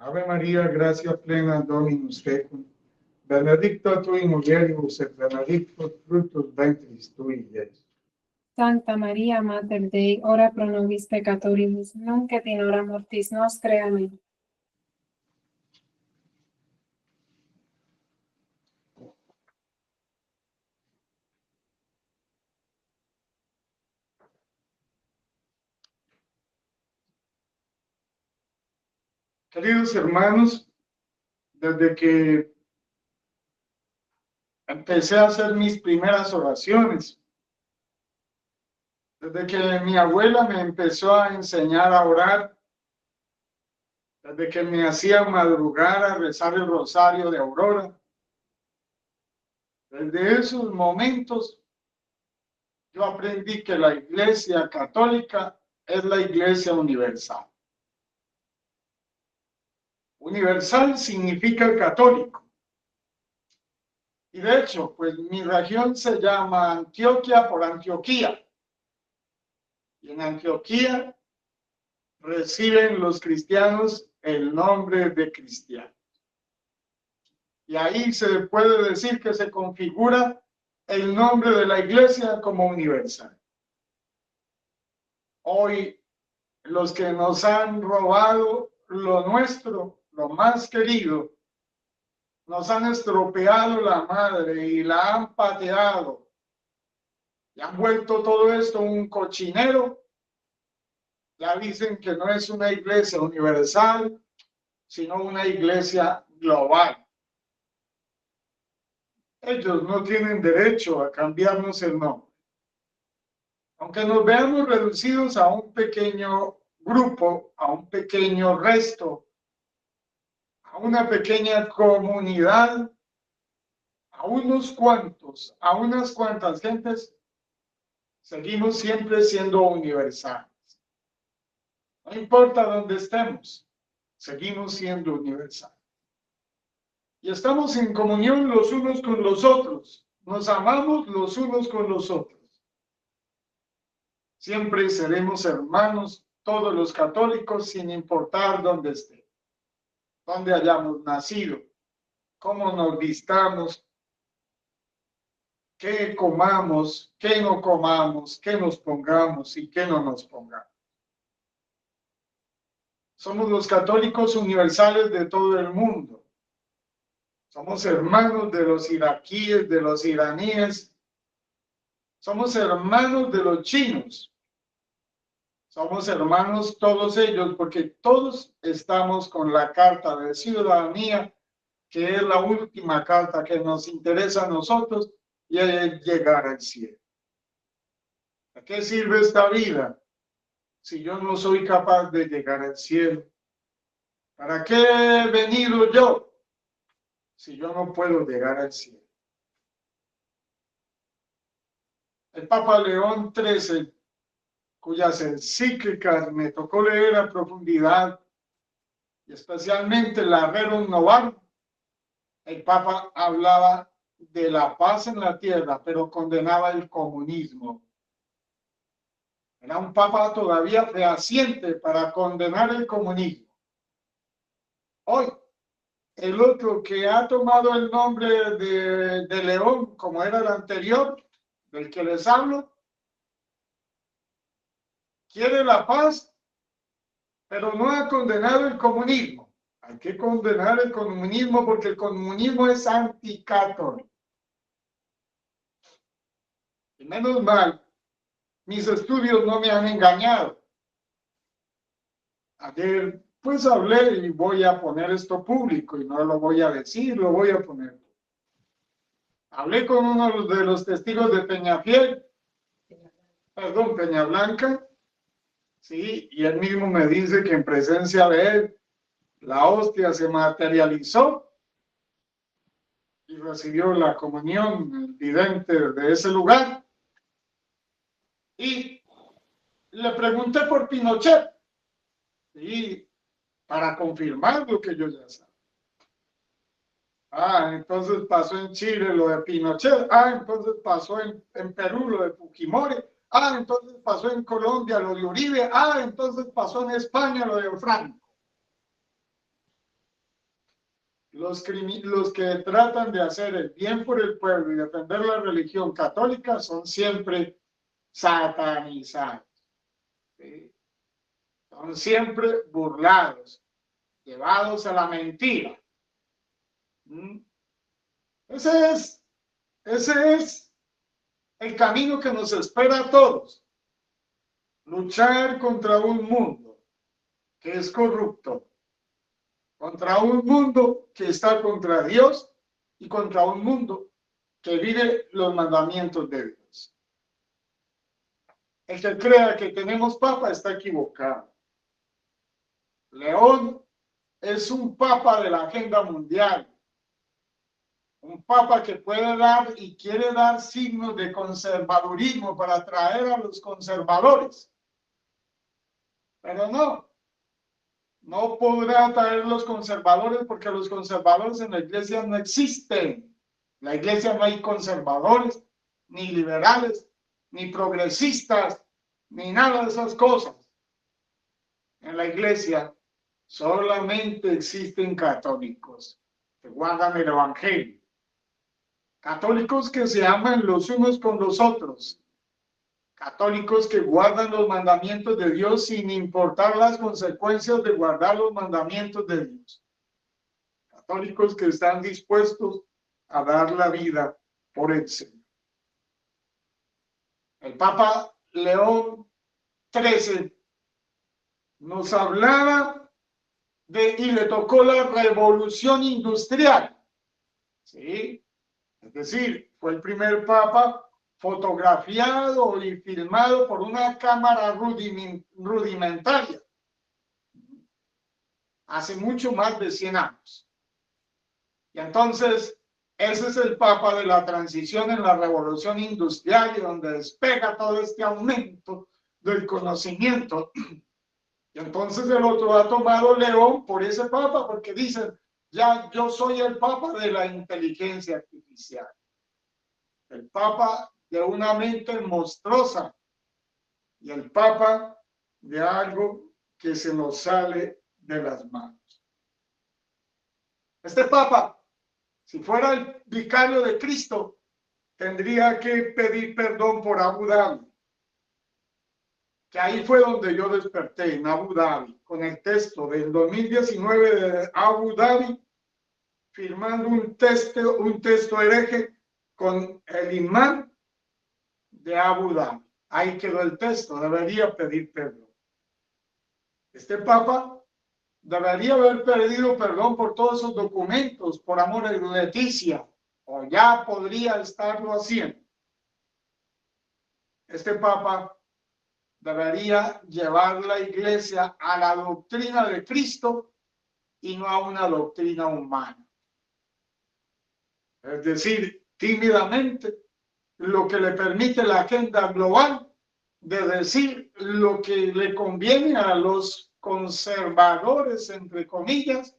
Ave María, gracia plena, Dominus tecum, benedicta tu in mulieribus et benedictus fructus ventris tui, Iesus. Santa Maria, Mater Dei, ora pro nobis peccatoribus, nunc et in hora mortis nostre. Amén. Queridos hermanos, desde que empecé a hacer mis primeras oraciones, desde que mi abuela me empezó a enseñar a orar, desde que me hacía madrugar a rezar el rosario de Aurora, desde esos momentos yo aprendí que la Iglesia Católica es la Iglesia universal. Universal significa católico. Y de hecho, pues mi región se llama Antioquia por Antioquía. Y en Antioquía reciben los cristianos el nombre de cristiano. Y ahí se puede decir que se configura el nombre de la iglesia como universal. Hoy, los que nos han robado lo nuestro, lo más querido, nos han estropeado la madre y la han pateado y han vuelto todo esto un cochinero. Ya dicen que no es una iglesia universal, sino una iglesia global. Ellos no tienen derecho a cambiarnos el nombre. Aunque nos veamos reducidos a un pequeño grupo, a un pequeño resto, a una pequeña comunidad, a unos cuantos, a unas cuantas gentes, seguimos siempre siendo universales. No importa dónde estemos, seguimos siendo universales. Y estamos en comunión los unos con los otros, nos amamos los unos con los otros. Siempre seremos hermanos, todos los católicos, sin importar dónde estén, dónde hayamos nacido, cómo nos vistamos, qué comamos, qué no comamos, qué nos pongamos y qué no nos pongamos. Somos los católicos universales de todo el mundo. Somos hermanos de los iraquíes, de los iraníes. Somos hermanos de los chinos. Somos hermanos todos ellos porque todos estamos con la carta de ciudadanía, que es la última carta que nos interesa a nosotros, y es llegar al cielo. ¿A qué sirve esta vida si yo no soy capaz de llegar al cielo? ¿Para qué he venido yo si yo no puedo llegar al cielo? El Papa León XIII, cuyas encíclicas me tocó leer a profundidad, y especialmente la Rerum Novarum, el Papa hablaba de la paz en la tierra, pero condenaba el comunismo. Era un Papa todavía fehaciente para condenar el comunismo. Hoy, el otro que ha tomado el nombre de León, como era el anterior, del que les hablo, quiere la paz, pero no ha condenado el comunismo. Hay que condenar el comunismo porque el comunismo es anticatólico. Y menos mal, mis estudios no me han engañado. Ayer pues hablé y voy a poner esto público y no lo voy a decir, lo voy a poner. Hablé con uno de los testigos de Peñablanca, sí, y él mismo me dice que en presencia de él la hostia se materializó y recibió la comunión, el vidente de ese lugar. Y le pregunté por Pinochet, y para confirmar lo que yo ya sabía. Entonces pasó en Chile lo de Pinochet. Entonces pasó en Perú lo de Fujimori. Entonces pasó en Colombia lo de Uribe. Entonces pasó en España lo de Franco. los que tratan de hacer el bien por el pueblo y defender la religión católica son siempre satanizados. ¿Sí? Son siempre burlados, llevados a la mentira. Ese es el camino que nos espera a todos. Luchar contra un mundo que es corrupto, contra un mundo que está contra Dios y contra un mundo que vive los mandamientos de Dios. El que crea que tenemos papa está equivocado. León es un papa de la agenda mundial. Un papa que puede dar y quiere dar signos de conservadurismo para atraer a los conservadores. Pero no podrá atraer los conservadores porque los conservadores en la iglesia no existen. En la iglesia no hay conservadores, ni liberales, ni progresistas, ni nada de esas cosas. En la iglesia solamente existen católicos que guardan el evangelio. Católicos que se aman los unos con los otros. Católicos que guardan los mandamientos de Dios sin importar las consecuencias de guardar los mandamientos de Dios. Católicos que están dispuestos a dar la vida por el Señor. El Papa León XIII nos hablaba y le tocó la revolución industrial. ¿Sí? Es decir, fue el primer papa fotografiado y filmado por una cámara rudimentaria hace mucho más de 100 años. Y entonces, ese es el papa de la transición en la revolución industrial y donde despega todo este aumento del conocimiento. Y entonces el otro ha tomado León por ese papa porque dicen, ya yo soy el papa de la inteligencia artificial. El papa de una mente monstruosa y el papa de algo que se nos sale de las manos. Este papa, si fuera el vicario de Cristo, tendría que pedir perdón por Abu Dhabi. Que ahí fue donde yo desperté, en Abu Dhabi, con el texto del 2019 de Abu Dhabi, firmando un texto hereje con el imán de Abu Dhabi. Ahí quedó el texto, debería pedir perdón. Este papa debería haber pedido perdón por todos esos documentos, por amor a Leticia, o ya podría estarlo haciendo. Este papa debería llevar la iglesia a la doctrina de Cristo y no a una doctrina humana. Es decir, tímidamente, lo que le permite la agenda global de decir lo que le conviene a los conservadores, entre comillas,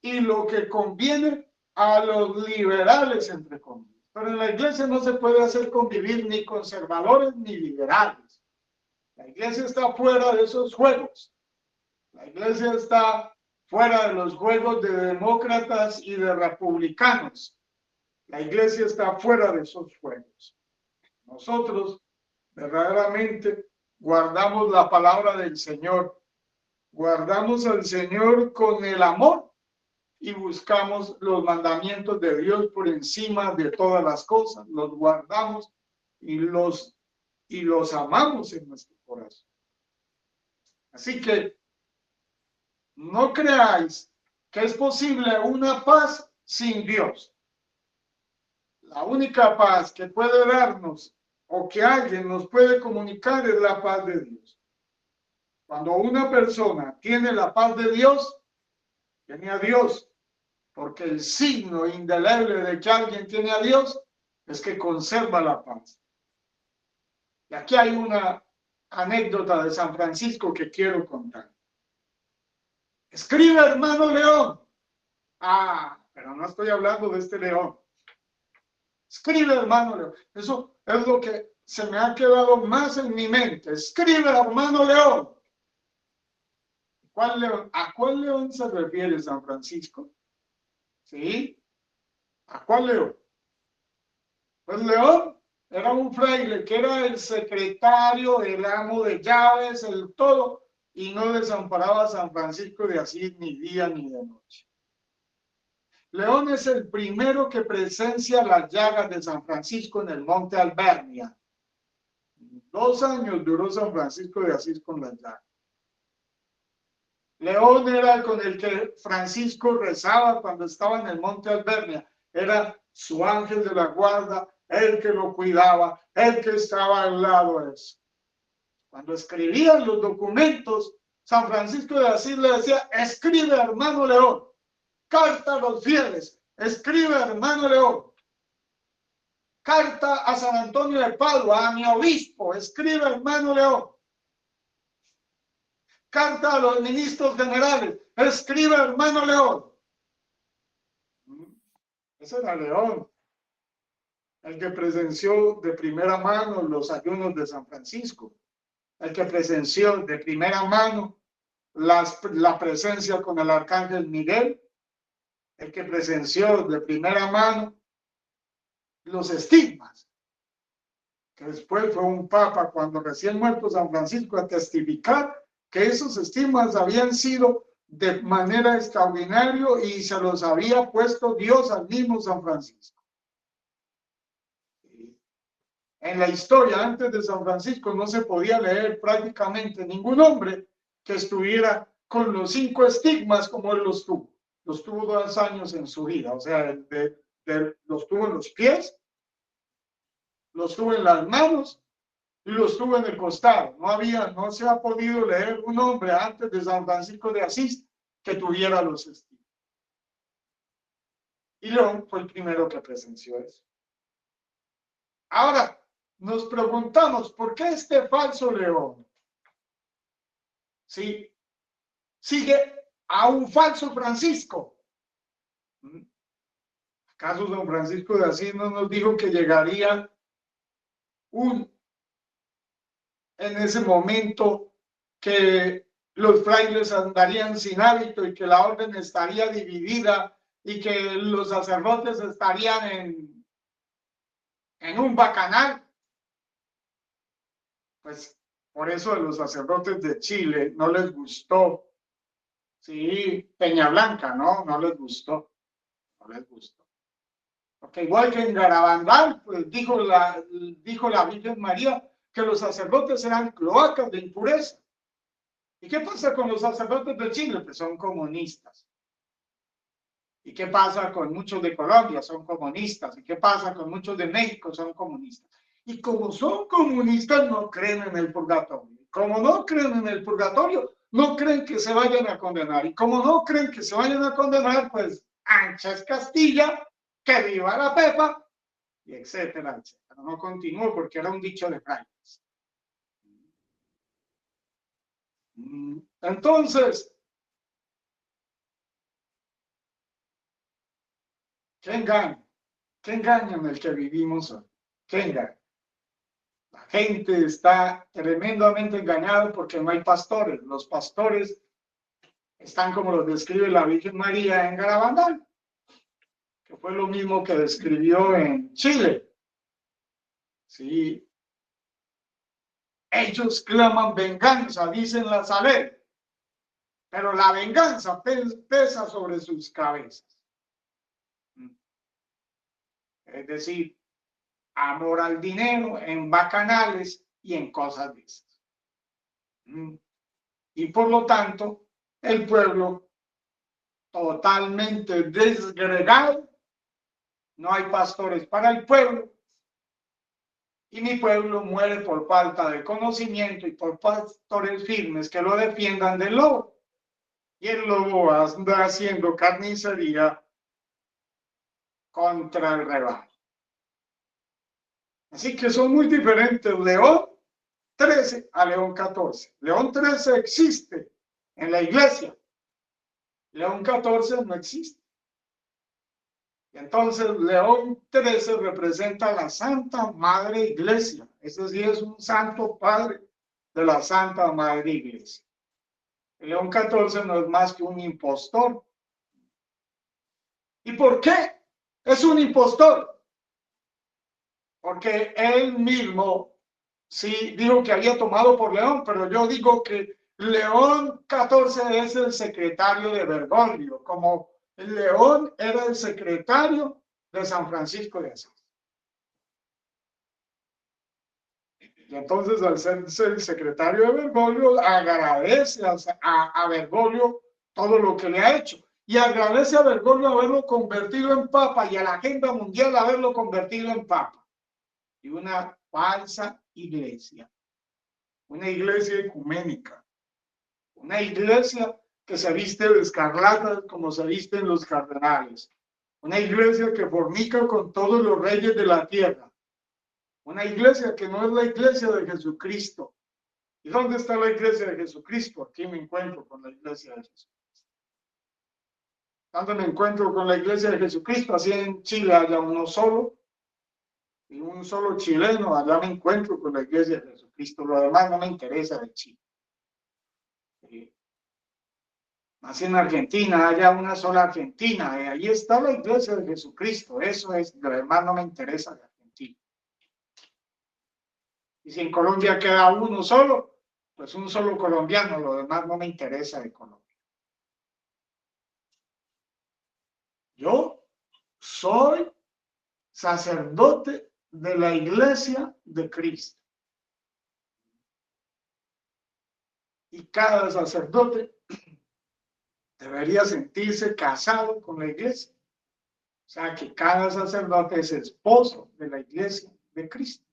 y lo que conviene a los liberales, entre comillas. Pero en la iglesia no se puede hacer convivir ni conservadores ni liberales. La iglesia está fuera de esos juegos. La iglesia está fuera de los juegos de demócratas y de republicanos. La iglesia está fuera de esos juegos. Nosotros verdaderamente guardamos la palabra del Señor, guardamos al Señor con el amor y buscamos los mandamientos de Dios por encima de todas las cosas, los guardamos y los amamos en nuestro corazón. Así que no creáis que es posible una paz sin Dios. La única paz que puede darnos o que alguien nos puede comunicar es la paz de Dios. Cuando una persona tiene la paz de Dios, tiene a Dios, porque el signo indeleble de que alguien tiene a Dios es que conserva la paz. Y aquí hay una anécdota de San Francisco que quiero contar. Escribe, hermano León. Pero no estoy hablando de este León. Escribe, hermano León. Eso es lo que se me ha quedado más en mi mente. Escribe, hermano León. ¿A cuál León se refiere San Francisco? ¿Sí? ¿A cuál León? Pues León era un fraile que era el secretario, el amo de llaves, el todo, y no desamparaba a San Francisco de Asís ni día ni de noche. León es el primero que presencia las llagas de San Francisco en el monte Albernia. 2 años duró San Francisco de Asís con las llagas. León era con el que Francisco rezaba cuando estaba en el monte Albernia. Era su ángel de la guarda, el que lo cuidaba, el que estaba al lado de eso. Cuando escribían los documentos, San Francisco de Asís le decía: escribe, hermano León, carta a los fieles, escribe, hermano León, carta a San Antonio de Padua, a mi obispo, escribe, hermano León, carta a los ministros generales, escribe, hermano León. Ese era León, el que presenció de primera mano los ayunos de San Francisco, el que presenció de primera mano la presencia con el arcángel Miguel, el que presenció de primera mano los estigmas, que después fue un papa cuando recién muerto San Francisco a testificar que esos estigmas habían sido de manera extraordinaria y se los había puesto Dios al mismo San Francisco. En la historia antes de San Francisco no se podía leer prácticamente ningún hombre que estuviera con los 5 estigmas como él los tuvo. Los tuvo 2 años en su vida, o sea, los tuvo en los pies, los tuvo en las manos y los tuvo en el costado. No se ha podido leer un hombre antes de San Francisco de Asís que tuviera los estigmas. Y León fue el primero que presenció eso. Ahora, nos preguntamos, ¿por qué este falso León? ¿Sí? Sigue a un falso Francisco. ¿Acaso San Francisco de Asís no nos dijo que llegaría en ese momento que los frailes andarían sin hábito y que la orden estaría dividida y que los sacerdotes estarían en un bacanal? Pues por eso a los sacerdotes de Chile no les gustó. Sí, Peñablanca, no les gustó. No les gustó. Porque igual que en Garabandal, pues dijo la Virgen María que los sacerdotes eran cloacas de impureza. ¿Y qué pasa con los sacerdotes de Chile? Pues son comunistas. ¿Y qué pasa con muchos de Colombia? Son comunistas. ¿Y qué pasa con muchos de México? Son comunistas. Y como son comunistas, no creen en el purgatorio. Como no creen en el purgatorio, no creen que se vayan a condenar. Y como no creen que se vayan a condenar, pues ancha es Castilla, que viva la Pepa, y etcétera, etcétera. No continúo porque era un dicho de frailes. Entonces, ¿qué engaño? ¿Qué engaño en el que vivimos hoy? ¿Qué engaño? La gente está tremendamente engañada porque no hay pastores. Los pastores están como los describe la Virgen María en Garabandal, que fue lo mismo que describió en Chile. Sí. Ellos claman venganza, dicen la Saled, pero la venganza pesa sobre sus cabezas. Es decir, amor al dinero en bacanales y en cosas de esas. Y por lo tanto, el pueblo totalmente desgregado, no hay pastores para el pueblo, y mi pueblo muere por falta de conocimiento y por pastores firmes que lo defiendan del lobo. Y el lobo anda haciendo carnicería contra el rebaño. Así que son muy diferentes León 13 a León 14. León 13 existe en la iglesia. León 14 no existe. Y entonces León 13 representa a la Santa Madre Iglesia. Ese sí es un santo padre de la Santa Madre Iglesia. El León 14 no es más que un impostor. ¿Y por qué? Es un impostor. Porque él mismo sí dijo que había tomado por León, pero yo digo que León XIV es el secretario de Bergoglio, como León era el secretario de San Francisco de Asís. Y entonces, al ser el secretario de Bergoglio, agradece a Bergoglio todo lo que le ha hecho. Y agradece a Bergoglio haberlo convertido en papa y a la agenda mundial haberlo convertido en papa. Y una falsa iglesia. Una iglesia ecuménica. Una iglesia que se viste de escarlata como se visten los cardenales. Una iglesia que fornica con todos los reyes de la tierra. Una iglesia que no es la iglesia de Jesucristo. ¿Y dónde está la iglesia de Jesucristo? Aquí me encuentro con la iglesia de Jesucristo. ¿Dónde me encuentro con la iglesia de Jesucristo? Así en Chile haya uno solo. Y un solo chileno, allá me encuentro con la iglesia de Jesucristo. Lo demás no me interesa de Chile. Así en Argentina, haya una sola Argentina. Ahí está la iglesia de Jesucristo. Eso es, lo demás no me interesa de Argentina. Y si en Colombia queda uno solo, pues un solo colombiano, lo demás no me interesa de Colombia. Yo soy sacerdote de la iglesia de Cristo. Y cada sacerdote debería sentirse casado con la iglesia. O sea, que cada sacerdote es esposo de la iglesia de Cristo.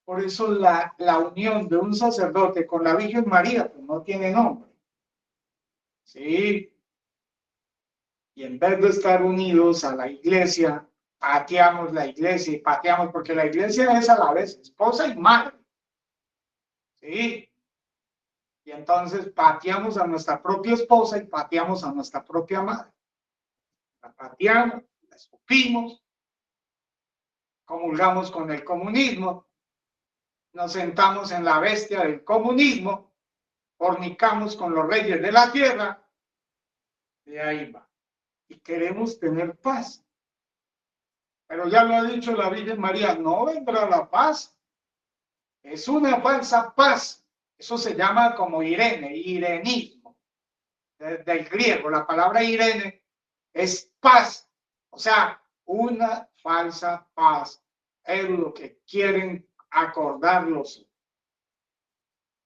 Por eso la unión de un sacerdote con la Virgen María pues no tiene nombre. Sí. Y en vez de estar unidos a la iglesia, pateamos la iglesia y pateamos, porque la iglesia es a la vez esposa y madre. Sí. Y entonces pateamos a nuestra propia esposa y pateamos a nuestra propia madre. La pateamos, la escupimos, comulgamos con el comunismo, nos sentamos en la bestia del comunismo, fornicamos con los reyes de la tierra, y ahí va. Y queremos tener paz. Pero ya lo ha dicho la Virgen María, no vendrá la paz. Es una falsa paz. Eso se llama como Irene, irenismo, del griego. La palabra Irene es paz. O sea, una falsa paz. Es lo que quieren acordarlos.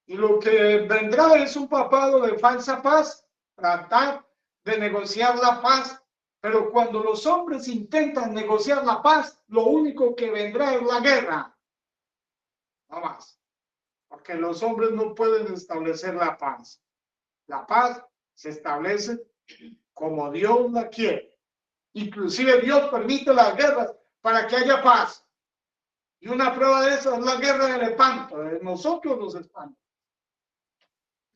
Y lo que vendrá es un papado de falsa paz, tratar de negociar la paz, pero cuando los hombres intentan negociar la paz, lo único que vendrá es la guerra. No más. Porque los hombres no pueden establecer la paz. La paz se establece como Dios la quiere. Inclusive Dios permite las guerras para que haya paz. Y una prueba de eso es la guerra del espanto, de nosotros los espantos.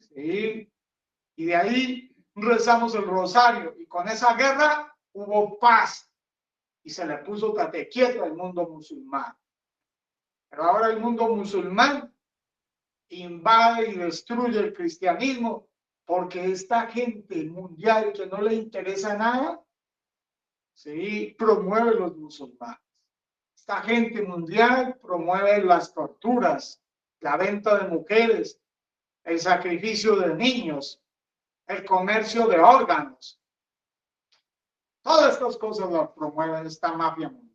¿Sí? Y de ahí rezamos el rosario y con esa guerra hubo paz y se le puso tate quieto al mundo musulmán. Pero ahora el mundo musulmán invade y destruye el cristianismo porque esta gente mundial que no le interesa nada, ¿sí?, promueve los musulmanes. Esta gente mundial promueve las torturas, la venta de mujeres, el sacrificio de niños, el comercio de órganos. Todas estas cosas las promueven esta mafia mundial.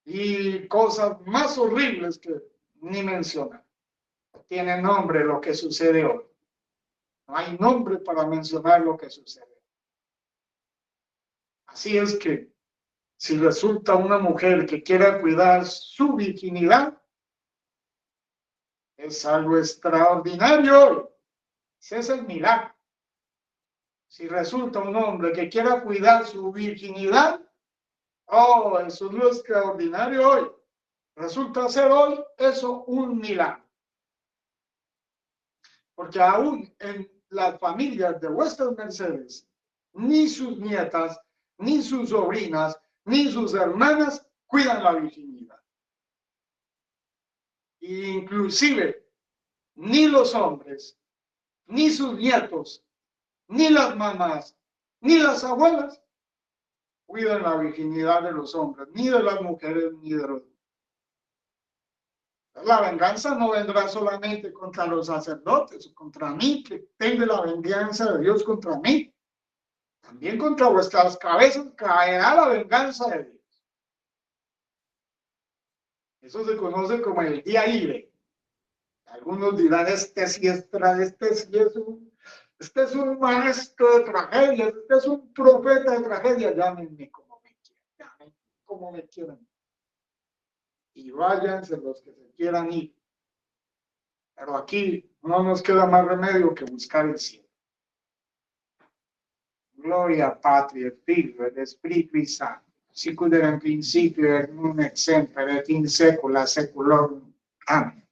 Y cosas más horribles que ni mencionar. Tiene nombre lo que sucede hoy. No hay nombre para mencionar lo que sucede. Así es que si resulta una mujer que quiera cuidar su virginidad, es algo extraordinario. Ese es el milagro. Si resulta un hombre que quiera cuidar su virginidad, oh, eso es lo extraordinario hoy. Resulta ser hoy eso un milagro. Porque aún en las familias de vuestras mercedes, ni sus nietas, ni sus sobrinas, ni sus hermanas cuidan la virginidad. Inclusive, ni los hombres ni sus nietos, ni las mamás, ni las abuelas cuidan la virginidad de los hombres, ni de las mujeres, ni de los... La venganza no vendrá solamente contra los sacerdotes o contra mí, que tenga la venganza de Dios contra mí. También contra vuestras cabezas caerá la venganza de Dios. Eso se conoce como el día libre. Algunos dirán, este sí es un maestro de tragedias, este es un profeta de tragedias, llámenme como me quieran, llámenme como me quieran. Y váyanse los que se quieran ir. Pero aquí no nos queda más remedio que buscar el cielo. Gloria Patria, Figlio ed Spiritu Santo, sicut erat in principio et nunc et semper et in saecula saeculorum. Amén.